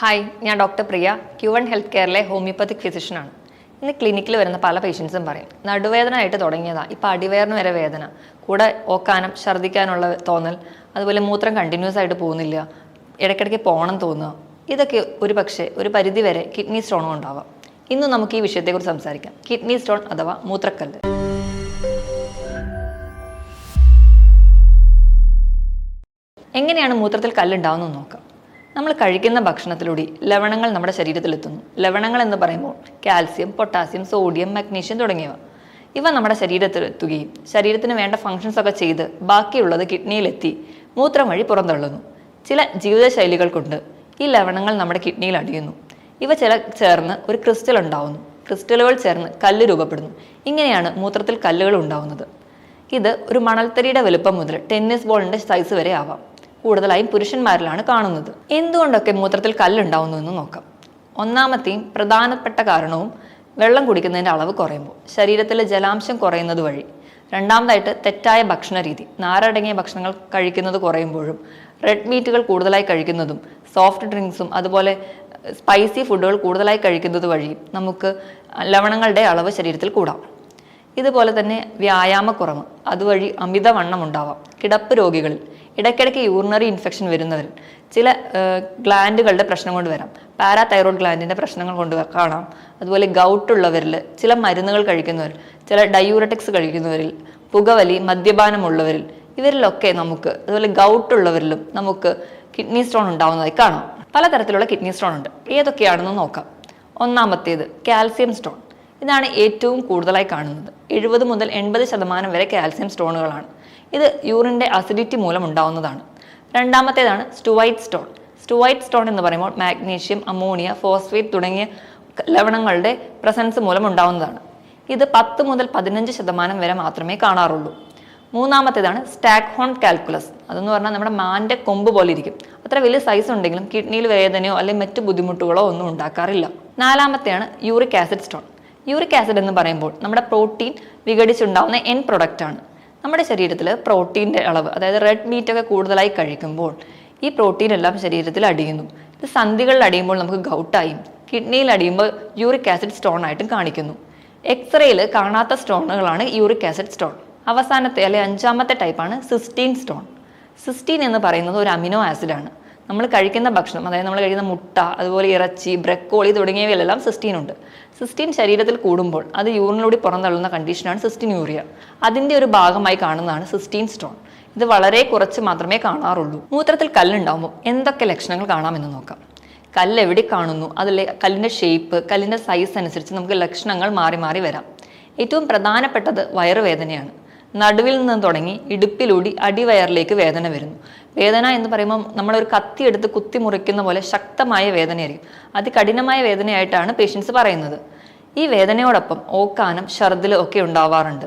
Hi, ഞാൻ doctor പ്രിയ, Q1 health കെയറിലെ homeopathic ഫിസിഷ്യനാണ്. ഇന്ന് ക്ലിനിക്കിൽ വരുന്ന പല പേഷ്യൻസും പറയും നടുവേദന ആയിട്ട് തുടങ്ങിയതാ, ഇപ്പോൾ അടിവയറിന് വരെ വേദന, കൂടെ ഓക്കാനം, ഛർദ്ദിക്കാനുള്ള തോന്നൽ, അതുപോലെ മൂത്രം കണ്ടിന്യൂസ് ആയിട്ട് പോകുന്നില്ല, ഇടയ്ക്കിടയ്ക്ക് പോകണം തോന്നുക. ഇതൊക്കെ ഒരു പരിധി വരെ കിഡ്നി സ്റ്റോണും ഉണ്ടാവാം. ഇന്ന് നമുക്ക് ഈ വിഷയത്തെക്കുറിച്ച് സംസാരിക്കാം. കിഡ്നി സ്റ്റോൺ അഥവാ മൂത്രക്കല്ല്. എങ്ങനെയാണ് മൂത്രത്തിൽ കല്ലുണ്ടാവുന്നത് നോക്കാം. നമ്മൾ കഴിക്കുന്ന ഭക്ഷണത്തിലൂടെ ലവണങ്ങൾ നമ്മുടെ ശരീരത്തിലെത്തുന്നു. ലവണങ്ങൾ എന്ന് പറയുമ്പോൾ കാൽസ്യം, പൊട്ടാസ്യം, സോഡിയം, മഗ്നീഷ്യം തുടങ്ങിയവ. ഇവ നമ്മുടെ ശരീരത്തിലെത്തുകയും ശരീരത്തിന് വേണ്ട ഫങ്ഷൻസ് ഒക്കെ ചെയ്ത് ബാക്കിയുള്ളത് കിഡ്നിയിലെത്തി മൂത്രം വഴി പുറന്തള്ളുന്നു. ചില ജീവിതശൈലികൾ കൊണ്ട് ഈ ലവണങ്ങൾ നമ്മുടെ കിഡ്നിയിൽ അടിയുന്നു. ഇവ ചേർന്ന് ഒരു ക്രിസ്റ്റൽ ഉണ്ടാവുന്നു. ക്രിസ്റ്റലുകൾ ചേർന്ന് കല്ല് രൂപപ്പെടുന്നു. ഇങ്ങനെയാണ് മൂത്രത്തിൽ കല്ലുകൾ ഉണ്ടാവുന്നത്. ഇത് ഒരു മണൽത്തരിയുടെ വലുപ്പം മുതൽ ടെന്നീസ് ബോളിന്റെ സൈസ് വരെ ആവാം. കൂടുതലായും പുരുഷന്മാരിലാണ് കാണുന്നത്. എന്തുകൊണ്ടൊക്കെ മൂത്രത്തിൽ കല്ലുണ്ടാവുന്നു എന്ന് നോക്കാം. ഒന്നാമത്തെയും പ്രധാനപ്പെട്ട കാരണവും വെള്ളം കുടിക്കുന്നതിൻ്റെ അളവ് കുറയുമ്പോൾ ശരീരത്തിലെ ജലാംശം കുറയുന്നത് വഴി. രണ്ടാമതായിട്ട് തെറ്റായ ഭക്ഷണ രീതി, നാരടങ്ങിയ ഭക്ഷണങ്ങൾ കഴിക്കുന്നത് കുറയുമ്പോഴും റെഡ് മീറ്റുകൾ കൂടുതലായി കഴിക്കുന്നതും സോഫ്റ്റ് ഡ്രിങ്ക്സും അതുപോലെ സ്പൈസി ഫുഡുകൾ കൂടുതലായി കഴിക്കുന്നത് വഴി നമുക്ക് ലവണങ്ങളുടെ അളവ് ശരീരത്തിൽ കൂടാം. ഇതുപോലെ തന്നെ വ്യായാമക്കുറവ്, അതുവഴി അമിതവണ്ണം ഉണ്ടാവാം. കിടപ്പ് രോഗികളിൽ, ഇടയ്ക്കിടയ്ക്ക് യൂറിനറി ഇൻഫെക്ഷൻ വരുന്നവരിൽ, ചില ഗ്ലാൻഡുകളുടെ പ്രശ്നം കൊണ്ട് വരാം. പാരാതൈറോയ്ഡ് ഗ്ലാൻഡിൻ്റെ പ്രശ്നങ്ങൾ കൊണ്ട് കാണാം. അതുപോലെ ഗൗട്ടുള്ളവരിൽ, ചില മരുന്നുകൾ കഴിക്കുന്നവരിൽ, ചില ഡയൂററ്റിക്സ് കഴിക്കുന്നവരിൽ, പുകവലി, മദ്യപാനമുള്ളവരിൽ, ഇവരിലൊക്കെ നമുക്ക്, അതുപോലെ ഗൗട്ടുള്ളവരിലും നമുക്ക് കിഡ്നി സ്റ്റോൺ ഉണ്ടാവുന്നതായി കാണാം. പലതരത്തിലുള്ള കിഡ്നി സ്റ്റോൺ ഉണ്ട്. ഏതൊക്കെയാണെന്ന് നോക്കാം. ഒന്നാമത്തേത് കാൽസ്യം സ്റ്റോൺ. ഇതാണ് ഏറ്റവും കൂടുതലായി കാണുന്നത്. 70 മുതൽ 80% വരെ കാൽസ്യം സ്റ്റോണുകളാണ്. ഇത് യൂറിൻ്റെ അസിഡിറ്റി മൂലം ഉണ്ടാവുന്നതാണ്. രണ്ടാമത്തേതാണ് സ്റ്റുവൈറ്റ് സ്റ്റോൺ. സ്റ്റുവൈറ്റ് സ്റ്റോൺ എന്ന് പറയുമ്പോൾ മാഗ്നീഷ്യം, അമോണിയ, ഫോസ്ഫേറ്റ് തുടങ്ങിയ ലവണങ്ങളുടെ പ്രസൻസ് മൂലം ഉണ്ടാവുന്നതാണ്. ഇത് 10 മുതൽ 15% വരെ മാത്രമേ കാണാറുള്ളൂ. മൂന്നാമത്തേതാണ് സ്റ്റാക്ക്ഹോൺ കാൽക്കുലസ്. അതെന്ന് പറഞ്ഞാൽ നമ്മുടെ മാൻ്റെ കൊമ്പ് പോലെ ഇരിക്കും. അത്ര വലിയ സൈസ് ഉണ്ടെങ്കിലും കിഡ്നിയിൽ വേദനയോ അല്ലെങ്കിൽ മറ്റു ബുദ്ധിമുട്ടുകളോ ഒന്നും ഉണ്ടാക്കാറില്ല. നാലാമത്തെയാണ് uric acid stone. Uric acid എന്ന് പറയുമ്പോൾ നമ്മുടെ പ്രോട്ടീൻ വിഘടിച്ചുണ്ടാവുന്ന എൻ പ്രൊഡക്റ്റ് ആണ്. നമ്മുടെ ശരീരത്തിൽ പ്രോട്ടീൻ്റെ അളവ്, അതായത് റെഡ് മീറ്റ് ഒക്കെ കൂടുതലായി കഴിക്കുമ്പോൾ ഈ പ്രോട്ടീൻ എല്ലാം ശരീരത്തിൽ അടിയുന്നു. ഇത് സന്ധികളിൽ അടിയുമ്പോൾ നമുക്ക് ഗൗട്ടായും കിഡ്നിയിൽ അടിയുമ്പോൾ യൂറിക് ആസിഡ് സ്റ്റോൺ ആയിട്ടും കാണിക്കുന്നു. എക്സ്റേയിൽ കാണാത്ത സ്റ്റോണുകളാണ് യൂറിക് ആസിഡ് സ്റ്റോൺ. അവസാനത്തെ അല്ലെങ്കിൽ 5ാമത്തെ ടൈപ്പാണ് സിസ്റ്റീൻ സ്റ്റോൺ. സിസ്റ്റീൻ എന്ന് പറയുന്നത് ഒരു അമിനോ ആസിഡാണ്. നമ്മൾ കഴിക്കുന്ന ഭക്ഷണം, അതായത് നമ്മൾ കഴിക്കുന്ന മുട്ട, അതുപോലെ ഇറച്ചി, ബ്രക്കോളി തുടങ്ങിയവയിലെല്ലാം സിസ്റ്റീൻ ഉണ്ട്. സിസ്റ്റീൻ ശരീരത്തിൽ കൂടുമ്പോൾ അത് യൂറിനിലൂടെ പുറന്തള്ളുന്ന കണ്ടീഷനാണ് സിസ്റ്റീൻ യൂറിയ. അതിൻ്റെ ഒരു ഭാഗമായി കാണുന്നതാണ് സിസ്റ്റീൻ സ്റ്റോൺ. ഇത് വളരെ കുറച്ച് മാത്രമേ കാണാറുള്ളൂ. മൂത്രത്തിൽ കല്ലുണ്ടാകുമ്പോൾ എന്തൊക്കെ ലക്ഷണങ്ങൾ കാണാമെന്ന് നോക്കാം. കല്ല് എവിടെ കാണുന്നു, അതിലെ കല്ലിൻ്റെ ഷേപ്പ്, കല്ലിൻ്റെ സൈസ് അനുസരിച്ച് നമുക്ക് ലക്ഷണങ്ങൾ മാറി മാറി വരാം. ഏറ്റവും പ്രധാനപ്പെട്ടത് വയറുവേദനയാണ്. നടുവിൽ നിന്ന് തുടങ്ങി ഇടുപ്പിലൂടെ അടിവയറിലേക്ക് വേദന വരുന്നു. വേദന എന്ന് പറയുമ്പോൾ നമ്മളൊരു കത്തി എടുത്ത് കുത്തി മുറിക്കുന്ന പോലെ ശക്തമായ വേദനയായിരിക്കും. അതികഠിനമായ വേദനയായിട്ടാണ് പേഷ്യൻസ് പറയുന്നത്. ഈ വേദനയോടൊപ്പം ഓക്കാനം, ഛർദ്ദിലും ഒക്കെ ഉണ്ടാവാറുണ്ട്.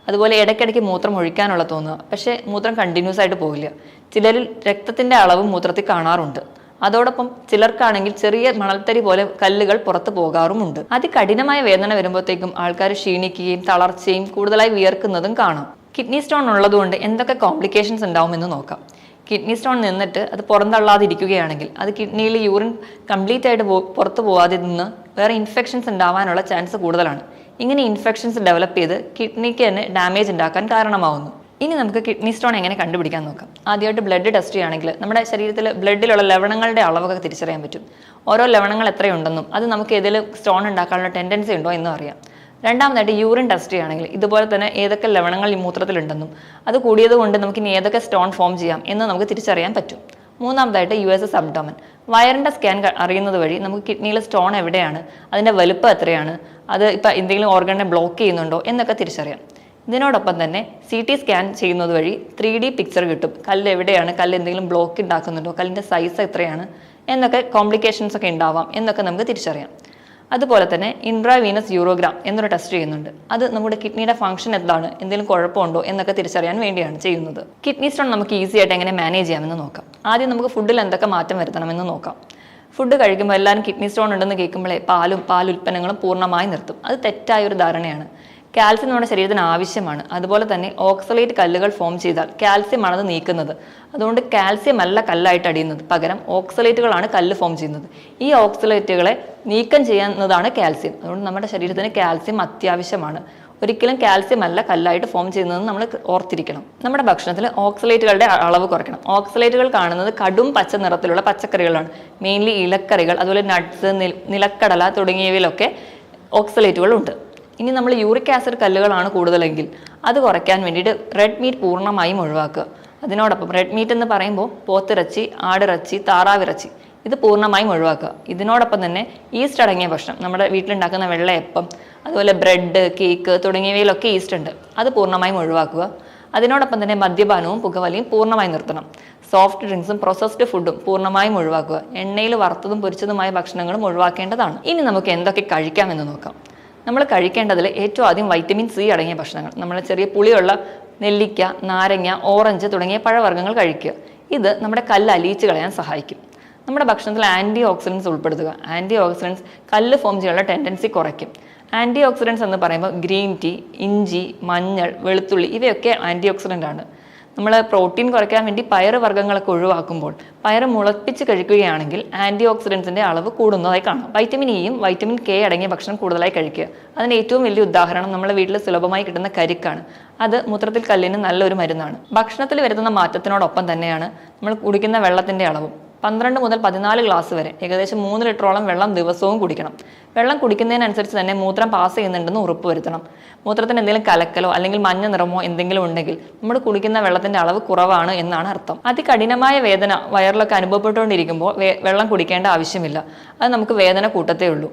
അതുപോലെ ഇടയ്ക്കിടയ്ക്ക് മൂത്രം ഒഴിക്കാനുള്ള തോന്നുക, പക്ഷേ മൂത്രം കണ്ടിന്യൂസ് ആയിട്ട് പോകില്ല. ചിലരിൽ രക്തത്തിൻ്റെ അളവ് മൂത്രത്തിൽ കാണാറുണ്ട്. അതോടൊപ്പം ചിലർക്കാണെങ്കിൽ ചെറിയ മണൽത്തരി പോലെ കല്ലുകൾ പുറത്തു പോകാറുമുണ്ട്. അതികഠിനമായ വേദന വരുമ്പോഴത്തേക്കും ആൾക്കാർ ക്ഷീണിക്കുകയും തളർച്ചയും കൂടുതലായി വിയർക്കുന്നതും കാണാം. കിഡ്നി സ്റ്റോൺ ഉള്ളതുകൊണ്ട് എന്തൊക്കെ കോംപ്ലിക്കേഷൻസ് ഉണ്ടാവുമെന്ന് നോക്കാം. കിഡ്നി സ്റ്റോൺ നിന്നിട്ട് അത് പുറന്തള്ളാതിരിക്കുകയാണെങ്കിൽ, അത് കിഡ്നിയിൽ യൂറിൻ കംപ്ലീറ്റ് ആയിട്ട് പുറത്തു പോകാതെ നിന്ന് വേറെ ഇൻഫെക്ഷൻസ് ഉണ്ടാവാനുള്ള ചാൻസ് കൂടുതലാണ്. ഇങ്ങനെ ഇൻഫെക്ഷൻസ് ഡെവലപ്പ് ചെയ്ത് കിഡ്നിക്ക് തന്നെ ഡാമേജ് ഉണ്ടാക്കാൻ കാരണമാവുന്നു. ഇനി നമുക്ക് കിഡ്നി സ്റ്റോൺ എങ്ങനെ കണ്ടുപിടിക്കാൻ നോക്കാം. ആദ്യമായിട്ട് ബ്ലഡ് ടെസ്റ്റ് ചെയ്യുകയാണെങ്കിൽ നമ്മുടെ ശരീരത്തിൽ ബ്ലഡിലുള്ള ലവണങ്ങളുടെ അളവൊക്കെ തിരിച്ചറിയാൻ പറ്റും. ഓരോ ലവണങ്ങൾ എത്രയുണ്ടെന്നും അത് നമുക്ക് ഏതെങ്കിലും സ്റ്റോൺ ഉണ്ടാക്കാനുള്ള ടെൻഡൻസി ഉണ്ടോ എന്നും അറിയാം. രണ്ടാമതായിട്ട് യൂറിൻ ടെസ്റ്റ് ചെയ്യുകയാണെങ്കിൽ ഇതുപോലെ തന്നെ ഏതൊക്കെ ലവണങ്ങൾ ഈ മൂത്രത്തിലുണ്ടെന്നും അത് കൂടിയത് കൊണ്ട് നമുക്ക് ഇനി ഏതൊക്കെ സ്റ്റോൺ ഫോം ചെയ്യാം എന്ന് നമുക്ക് തിരിച്ചറിയാൻ പറ്റും. മൂന്നാമതായിട്ട് USS അബ്ഡോമൻ, വയറിൻ്റെ സ്കാൻ അറിയുന്നത് വഴി നമുക്ക് കിഡ്നിയിലെ സ്റ്റോൺ എവിടെയാണ്, അതിൻ്റെ വലുപ്പം എത്രയാണ്, അത് ഇപ്പം എന്തെങ്കിലും ഓർഗനെ ബ്ലോക്ക് ചെയ്യുന്നുണ്ടോ എന്നൊക്കെ തിരിച്ചറിയാം. ഇതിനോടൊപ്പം തന്നെ CT സ്കാൻ ചെയ്യുന്നത് വഴി 3D പിക്ചർ കിട്ടും. കല്ല് എവിടെയാണ്, കല്ല് എന്തെങ്കിലും ബ്ലോക്ക് ഉണ്ടാക്കുന്നുണ്ടോ, കല്ലിൻ്റെ സൈസ് എത്രയാണ് എന്നൊക്കെ, കോംപ്ലിക്കേഷൻസ് ഒക്കെ ഉണ്ടാവാം എന്നൊക്കെ നമുക്ക് തിരിച്ചറിയാം. അതുപോലെ തന്നെ ഇൻട്രാവീനസ് യൂറോഗ്രാം എന്നൊരു ടെസ്റ്റ് ചെയ്യുന്നുണ്ട്. അത് നമ്മുടെ കിഡ്നിയുടെ ഫംഗ്ഷൻ എന്താണ്, എന്തെങ്കിലും കുഴപ്പമുണ്ടോ എന്നൊക്കെ തിരിച്ചറിയാൻ വേണ്ടിയാണ് ചെയ്യുന്നത്. കിഡ്നി സ്റ്റോൺ നമുക്ക് ഈസി ആയിട്ട് എങ്ങനെ മാനേജ് ചെയ്യാമെന്ന് നോക്കാം. ആദ്യം നമുക്ക് ഫുഡിൽ എന്തൊക്കെ മാറ്റം വരുത്തണമെന്ന് നോക്കാം. ഫുഡ് കഴിക്കുമ്പോൾ എല്ലാവരും കിഡ്നി സ്റ്റോൺ ഉണ്ടെന്ന് കേൾക്കുമ്പോഴേ പാലുൽപ്പന്നങ്ങളും പൂർണ്ണമായി നിർത്തും. അത് തെറ്റായ ഒരു ധാരണയാണ്. കാൽസ്യം നമ്മുടെ ശരീരത്തിന് ആവശ്യമാണ്. അതുപോലെ തന്നെ ഓക്സലേറ്റ് കല്ലുകൾ ഫോം ചെയ്താൽ കാൽസ്യമാണ് അത് നീക്കുന്നത്. അതുകൊണ്ട് കാൽസ്യം അല്ല കല്ലായിട്ട് അടിയുന്നത്, പകരം ഓക്സലേറ്റുകളാണ് കല്ല് ഫോം ചെയ്യുന്നത്. ഈ ഓക്സലേറ്റുകളെ നീക്കം ചെയ്യുന്നതാണ് കാൽസ്യം. അതുകൊണ്ട് നമ്മുടെ ശരീരത്തിന് കാൽസ്യം അത്യാവശ്യമാണ്. ഒരിക്കലും കാൽസ്യം അല്ല കല്ലായിട്ട് ഫോം ചെയ്യുന്നതെന്ന് നമ്മൾ ഓർത്തിരിക്കണം. നമ്മുടെ ഭക്ഷണത്തിൽ ഓക്സലേറ്റുകളുടെ അളവ് കുറയ്ക്കണം. ഓക്സലേറ്റുകൾ കാണുന്നത് കടും പച്ച നിറത്തിലുള്ള പച്ചക്കറികളാണ്. മെയിൻലി ഇലക്കറികൾ, അതുപോലെ നട്ട്സ്, നിലക്കടല തുടങ്ങിയവയിലൊക്കെ ഓക്സലേറ്റുകൾ ഉണ്ട്. ഇനി നമ്മൾ യൂറിക് ആസിഡ് കല്ലുകളാണ് കൂടുതലെങ്കിൽ അത് കുറയ്ക്കാൻ വേണ്ടിയിട്ട് റെഡ് മീറ്റ് പൂർണ്ണമായും ഒഴിവാക്കുക. അതിനോടൊപ്പം റെഡ് മീറ്റ് എന്ന് പറയുമ്പോൾ പോത്തിറച്ചി, ആടിറച്ചി, താറാവിറച്ചി ഇത് പൂർണ്ണമായും ഒഴിവാക്കുക. ഇതിനോടൊപ്പം തന്നെ ഈസ്റ്റ് അടങ്ങിയ ഭക്ഷണം, നമ്മുടെ വീട്ടിലുണ്ടാക്കുന്ന വെള്ളയപ്പം, അതുപോലെ ബ്രെഡ്, കേക്ക് തുടങ്ങിയവയിലൊക്കെ ഈസ്റ്റ് ഉണ്ട്, അത് പൂർണ്ണമായും ഒഴിവാക്കുക. അതിനോടൊപ്പം തന്നെ മദ്യപാനവും പുകവലിയും പൂർണ്ണമായും നിർത്തണം. സോഫ്റ്റ് ഡ്രിങ്ക്സും പ്രോസസ്ഡ് ഫുഡും പൂർണ്ണമായും ഒഴിവാക്കുക. എണ്ണയിൽ വറുത്തതും പൊരിച്ചതുമായ ഭക്ഷണങ്ങളും ഒഴിവാക്കേണ്ടതാണ്. ഇനി നമുക്ക് എന്തൊക്കെ കഴിക്കാമെന്ന് നോക്കാം. നമ്മൾ കഴിക്കേണ്ടതിൽ ഏറ്റവും ആദ്യം വൈറ്റമിൻ സി അടങ്ങിയ ഭക്ഷണങ്ങൾ, നമ്മൾ ചെറിയ പുളിയുള്ള നെല്ലിക്ക, നാരങ്ങ, ഓറഞ്ച് തുടങ്ങിയ പഴവർഗ്ഗങ്ങൾ കഴിക്കുക. ഇത് നമ്മുടെ കല്ല് അലിയിച്ച് കളയാൻ സഹായിക്കും. നമ്മുടെ ഭക്ഷണത്തിൽ ആൻറ്റി ഓക്സിഡൻസ് ഉൾപ്പെടുത്തുക. ആൻറ്റി ഓക്സിഡൻസ് കല്ല് ഫോം ചെയ്യാനുള്ള ടെൻഡൻസി കുറയ്ക്കും. ആൻറ്റി ഓക്സിഡൻസ് എന്ന് പറയുമ്പോൾ ഗ്രീൻ ടീ, ഇഞ്ചി, മഞ്ഞൾ, വെളുത്തുള്ളി ഇവയൊക്കെ ആൻറ്റി ഓക്സിഡൻ്റ് ആണ്. നമ്മൾ പ്രോട്ടീൻ കുറയ്ക്കാൻ വേണ്ടി പയറ് വർഗ്ഗങ്ങളൊക്കെ ഒഴിവാക്കുമ്പോൾ പയറ് മുളപ്പിച്ച് കഴിക്കുകയാണെങ്കിൽ ആൻറ്റി ഓക്സിഡൻസിൻ്റെ അളവ് കൂടുന്നതായി കാണാം. വൈറ്റമിൻ ഇയും വൈറ്റമിൻ കെ അടങ്ങിയ ഭക്ഷണം കൂടുതലായി കഴിക്കുക. അതിന് ഏറ്റവും വലിയ ഉദാഹരണം നമ്മുടെ വീട്ടിൽ സുലഭമായി കിട്ടുന്ന കരിക്കാണ്. അത് മൂത്രത്തിൽ കല്ലിന് നല്ലൊരു മരുന്നാണ്. ഭക്ഷണത്തിൽ വരുത്തുന്ന മാറ്റത്തിനോടൊപ്പം തന്നെയാണ് നമ്മൾ കുടിക്കുന്ന വെള്ളത്തിൻ്റെ അളവും. 12 മുതൽ 14 ഗ്ലാസ് വരെ, ഏകദേശം 3 ലിറ്ററോളം വെള്ളം ദിവസവും കുടിക്കണം. വെള്ളം കുടിക്കുന്നതിനനുസരിച്ച് തന്നെ മൂത്രം പാസ് ചെയ്യുന്നുണ്ടെന്ന് ഉറപ്പുവരുത്തണം. മൂത്രത്തിന് എന്തെങ്കിലും കലക്കലോ അല്ലെങ്കിൽ മഞ്ഞ നിറമോ എന്തെങ്കിലും ഉണ്ടെങ്കിൽ നമ്മൾ കുടിക്കുന്ന വെള്ളത്തിന്റെ അളവ് കുറവാണ് എന്നാണ് അർത്ഥം. അതികഠിനമായ വേദന വയറിലൊക്കെ അനുഭവപ്പെട്ടുകൊണ്ടിരിക്കുമ്പോൾ വെള്ളം കുടിക്കേണ്ട ആവശ്യമില്ല. അത് നമുക്ക് വേദന കൂട്ടത്തേ ഉള്ളൂ.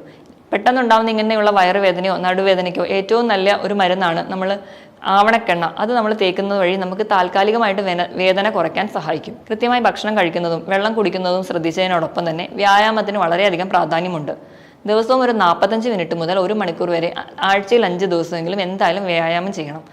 പെട്ടെന്നുണ്ടാവുന്ന ഇങ്ങനെയുള്ള വയറുവേദനയോ നടുവേദനയ്ക്കോ ഏറ്റവും നല്ല ഒരു മരുന്നാണ് നമ്മൾ ആവണക്കെണ്ണ. അത് നമ്മൾ തേക്കുന്നത് വഴി നമുക്ക് താൽക്കാലികമായിട്ട് വേദന കുറയ്ക്കാൻ സഹായിക്കും. കൃത്യമായി ഭക്ഷണം കഴിക്കുന്നതും വെള്ളം കുടിക്കുന്നതും ശ്രദ്ധിച്ചതിനോടൊപ്പം തന്നെ വ്യായാമത്തിന് വളരെയധികം പ്രാധാന്യമുണ്ട്. ദിവസവും ഒരു 45 മിനിറ്റ് മുതൽ 1 മണിക്കൂർ വരെ ആഴ്ചയിൽ 5 ദിവസമെങ്കിലും എന്തായാലും വ്യായാമം ചെയ്യണം.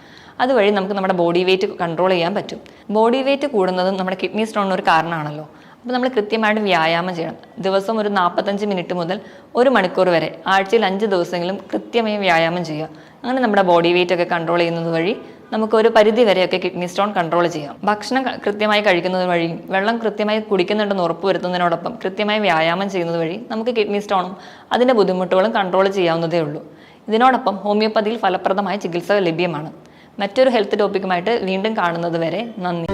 അതുവഴി നമുക്ക് നമ്മുടെ ബോഡി വെയിറ്റ് കൺട്രോൾ ചെയ്യാൻ പറ്റും. ബോഡി വെയിറ്റ് കൂടുന്നതും നമ്മുടെ കിഡ്നി സ്റ്റോണിന് ഒരു കാരണമാണല്ലോ. അപ്പോൾ നമ്മൾ കൃത്യമായിട്ട് വ്യായാമം ചെയ്യണം. ദിവസം ഒരു 45 മിനിറ്റ് മുതൽ 1 മണിക്കൂർ വരെ ആഴ്ചയിൽ 5 ദിവസമെങ്കിലും കൃത്യമായി വ്യായാമം ചെയ്യുക. അങ്ങനെ നമ്മുടെ ബോഡി വെയിറ്റ് ഒക്കെ കൺട്രോൾ ചെയ്യുന്നത് വഴി നമുക്ക് ഒരു പരിധി വരെയൊക്കെ കിഡ്നി സ്റ്റോൺ കൺട്രോൾ ചെയ്യാം. ഭക്ഷണം കൃത്യമായി കഴിക്കുന്നത് വഴിയും വെള്ളം കൃത്യമായി കുടിക്കുന്നുണ്ടെന്ന് ഉറപ്പുവരുത്തുന്നതിനോടൊപ്പം കൃത്യമായി വ്യായാമം ചെയ്യുന്നത് വഴി നമുക്ക് കിഡ്നി സ്റ്റോണും അതിൻ്റെ ബുദ്ധിമുട്ടുകളും കൺട്രോൾ ചെയ്യാവുന്നതേ ഉള്ളൂ. ഇതിനോടൊപ്പം ഹോമിയോപ്പതിയിൽ ഫലപ്രദമായ ചികിത്സ ലഭ്യമാണ്. മറ്റൊരു ഹെൽത്ത് ടോപ്പിക്കുമായിട്ട് വീണ്ടും കാണുന്നത് വരെ നന്ദി.